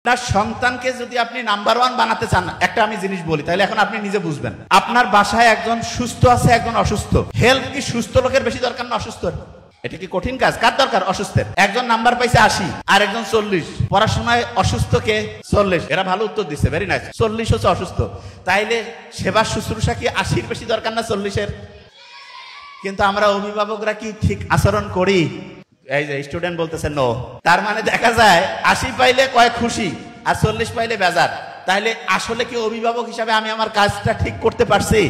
আপনার সন্তানকে যদি আপনি নাম্বার ওয়ান বানাতে চান, একটা আমি জিনিস বলি, তাহলে এখন আপনি নিজে বুঝবেন। আপনার বাসায় একজন সুস্থ আছে, একজন অসুস্থ। হেল্প কি সুস্থ লোকের বেশি দরকার না অসুস্থ? এটা কি কঠিন কাজ? কার দরকার? অসুস্থের। একজন নাম্বার পাইছে 80 আর একজন 40। পড়াশোনায় অসুস্থ কে? 40। এরা ভালো উত্তর দিচ্ছে, ভেরি নাইস। 40 হচ্ছে অসুস্থ। তাইলে সেবা শুশ্রূষা কি 80-র বেশি দরকার না 40-এর? কিন্তু আমরা অভিভাবকরা কি ঠিক আচরণ করি? এই যে স্টুডেন্ট বলতেছে নো। তার মানে দেখা যায় 80 পাইলে কয়েক খুশি আর 40 পাইলে বেজার। তাহলে আসলে কি অভিভাবক হিসাবে আমি আমার কাজটা ঠিক করতে পারছি?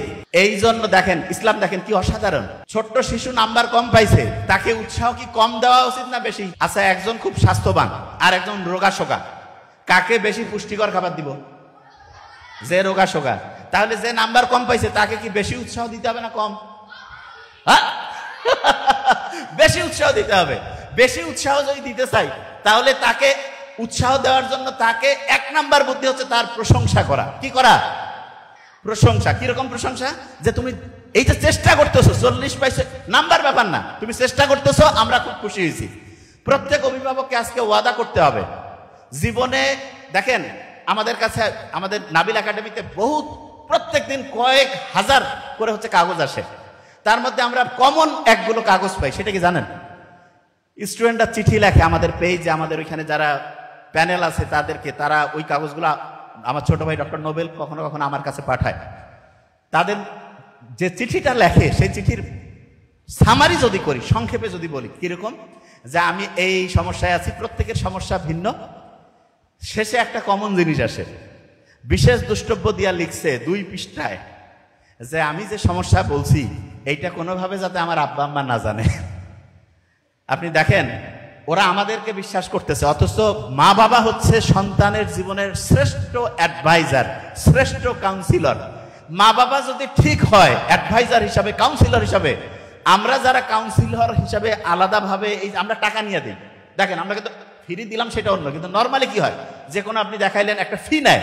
এই জন্য দেখেন, ইসলাম দেখেন কি অসাধারণ। ছোট্ট শিশু নাম্বার কম পাইছে, তাকে উৎসাহ কি কম দেওয়া উচিত না বেশি? আচ্ছা, একজন খুব স্বাস্থ্যবান আর একজন রোগাশোকা, কাকে বেশি পুষ্টিকর খাবার দিব? যে রোগাশোকা। তাহলে যে নাম্বার কম পাইছে তাকে কি বেশি উৎসাহ দিতে হবে না কম? হ্যাঁ, বেশি উৎসাহ দিতে হবে। বেশি উৎসাহ যদি দিতে চাই, তাহলে তাকে উৎসাহ দেওয়ার জন্য তাকে 1 নাম্বার বুদ্ধি হচ্ছে তার প্রশংসা করা। কি করা? প্রশংসা। কিরকম প্রশংসা? যে তুমি এই যে চেষ্টা করতেছো, 40 পাইছে, নাম্বার ব্যাপার না, তুমি চেষ্টা করতেছো, আমরা খুব খুশি হয়েছি। প্রত্যেক অভিভাবককে আজকে ওয়াদা করতে হবে জীবনে। দেখেন, আমাদের কাছে, আমাদের নাবিল একাডেমিতে বহুত প্রত্যেক দিন কয়েক হাজার করে হচ্ছে কাগজ আসে। তার মধ্যে আমরা কমন একগুলো কাগজ পাই। সেটা কি জানেন? স্টুডেন্টরা চিঠি লেখে আমাদের পেজে, আমাদের ওইখানে যারা প্যানেল আছে তাদেরকে, তারা ওই কাগজগুলো আমার ছোট ভাই ডক্টর নোবেল কখনো কখনো আমার কাছে পাঠায়। তাদের যে চিঠিটা লেখে, সেই চিঠির সামারি যদি করি, সংক্ষেপে যদি বলি, কিরকম যে আমি এই সমস্যায় আছি, প্রত্যেকের সমস্যা ভিন্ন, শেষে একটা কমন জিনিস আসে। বিশেষ দ্রষ্টব্য দিয়া লিখছে 2 পৃষ্ঠায় যে আমি যে সমস্যা বলছি এইটা কোনোভাবে যাতে আমার আব্বা আম্মা না জানে। আপনি দেখেন, ওরা আমাদেরকে বিশ্বাস করতেছে, অথচ মা বাবা হচ্ছে সন্তানের জীবনের শ্রেষ্ঠ অ্যাডভাইজার, শ্রেষ্ঠ কাউন্সিলর। মা বাবা যদি ঠিক হয় অ্যাডভাইজার হিসাবে, কাউন্সিলর হিসাবে, আমরা যারা কাউন্সিলর হিসাবে আলাদাভাবে এই আমরা টাকা নিয়ে দিই। দেখেন, আমরা কিন্তু ফ্রি দিলাম সেটা অন্য, কিন্তু নর্মালি কি হয়, যে কোনো আপনি দেখাইলেন একটা ফি নেয়।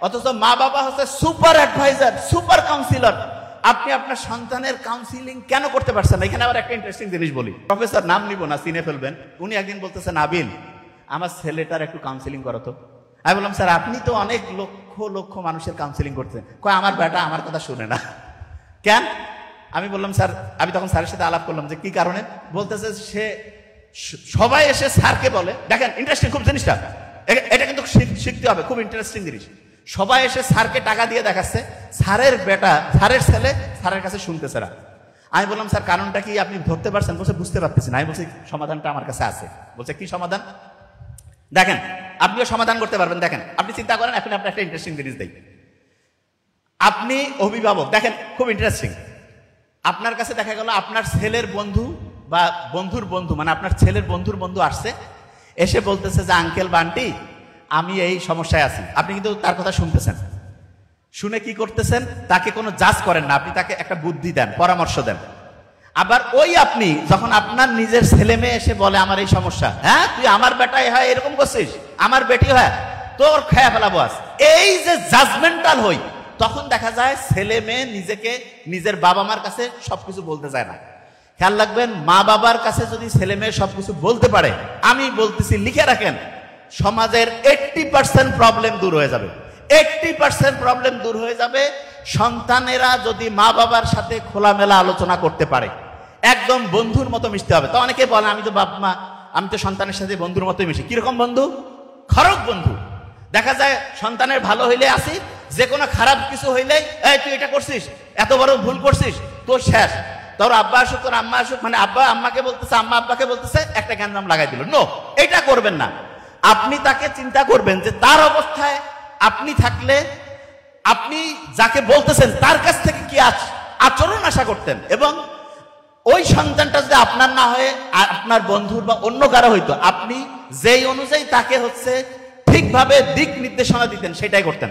অথচ মা বাবা হচ্ছে সুপার অ্যাডভাইজার, সুপার কাউন্সিলর। আপনি আপনার সন্তানের কাউন্সিলিং কেন করতে পারছেন না? এখানে আবার একটা ইন্টারেস্টিং জিনিস বলি। প্রফেসর, নাম নিব না, চিনে ফেলবেন। উনি একদিন বলতেছেন, নাবিল, আমার ছেলেটার একটু কাউন্সিলিং করো তো। আমি বললাম, স্যার আপনি তো অনেক লক্ষ লক্ষ মানুষের কাউন্সিলিং করতেন। কয়, আমার বেটা আমার কথা শুনে না। কেন? আমি বললাম, স্যার, আমি তখন স্যারের সাথে আলাপ করলাম যে কি কারণে। বলতেছে, সে সবাই এসে স্যারকে বলে, দেখেন ইন্টারেস্টিং খুব জিনিসটা, এটা কিন্তু শিখতে হবে, খুব ইন্টারেস্টিং জিনিস। সবাই এসে স্যারকে টাকা দিয়ে দেখাচ্ছে, স্যারের বেটা, স্যারের ছেলে স্যারের কাছে শুনতেছে না। আমি বললাম, স্যার কারণটা কি আপনি ধরতে পারছেন? বলছে, বুঝতে পারতেছি না। আমি বলছি, সমাধানটা আমার কাছে আছে। বলছে, কি সমাধান? দেখেন, আপনিও সমাধান করতে পারবেন। দেখেন, আপনি চিন্তা করেন, এখন আপনি একটা ইন্টারেস্টিং জিনিস দেই। আপনি অভিভাবক, দেখেন খুব ইন্টারেস্টিং। আপনার কাছে দেখা গেল আপনার ছেলের বন্ধু বা বন্ধুর বন্ধু, মানে আপনার ছেলের বন্ধুর বন্ধু আসছে, এসে বলতেছে যে আঙ্কেল বান্টি, আমি এই সমস্যায় আছি। আপনি কিন্তু তার কথা শুনতেছেন, শুনে কি করতেছেন? তাকে কোনো জাজ করেন না, আপনি তাকে একটা বুদ্ধি দেন, পরামর্শ দেন। আবার ওই আপনি যখন আপনার নিজের ছেলে মেয়ে এসে বলে আমার এই সমস্যা, হ্যাঁ তুই আমার বেটাই হয় এরকম করছিস, আমার বেটি হয়, তোর খেয়া ফেলাবো আজ, এই যে জাজমেন্টাল হই, তখন দেখা যায় ছেলে মেয়ে নিজেকে নিজের বাবা মার কাছে সবকিছু বলতে যায় না। খেয়াল রাখবেন, মা বাবার কাছে যদি ছেলে মেয়ে সবকিছু বলতে পারে, আমি বলতেছি লিখে রাখেন, সমাজের 80% প্রবলেম দূর হয়ে যাবে। 80% প্রবলেম দূর হয়ে যাবে সন্তানেরা যদি মা বাবার সাথে খোলামেলা আলোচনা করতে পারে, একদম বন্ধুর মতো মিশতে হবে। তো অনেকে বলে, আমি তো বাপ মা, আমি তো সন্তানের সাথে বন্ধুর মতোই মিশি। কিরকম বন্ধু? খরক বন্ধু। দেখা যায় সন্তানের ভালো হইলে আসি, যে কোনো খারাপ কিছু হইলেই, এই তুই এটা করছিস, এত বড় ভুল করছিস, তোর শেষ। তোর আব্বা আসুক, তোর আম্মা আসুক, মানে আব্বা আম্মাকে বলতেছে, আম্মা আব্বাকে বলতেছে, একটা গ্যাঞ্জাম লাগাই দিল। নো, এটা করবেন না। আপনি তাকে চিন্তা করবেন যে তার অবস্থায় আপনি থাকলে আপনি যাকে বলতেছেন তার কাছ থেকে কি আচরণ আশা করতেন, এবং ওই সন্তানটা যদি আপনার না হয়ে আপনার বন্ধুর বা অন্য কারো হইতো, আপনি যেই অনুযায়ী তাকে হচ্ছে ঠিকভাবে দিক নির্দেশনা দিতেন, সেটাই করতেন।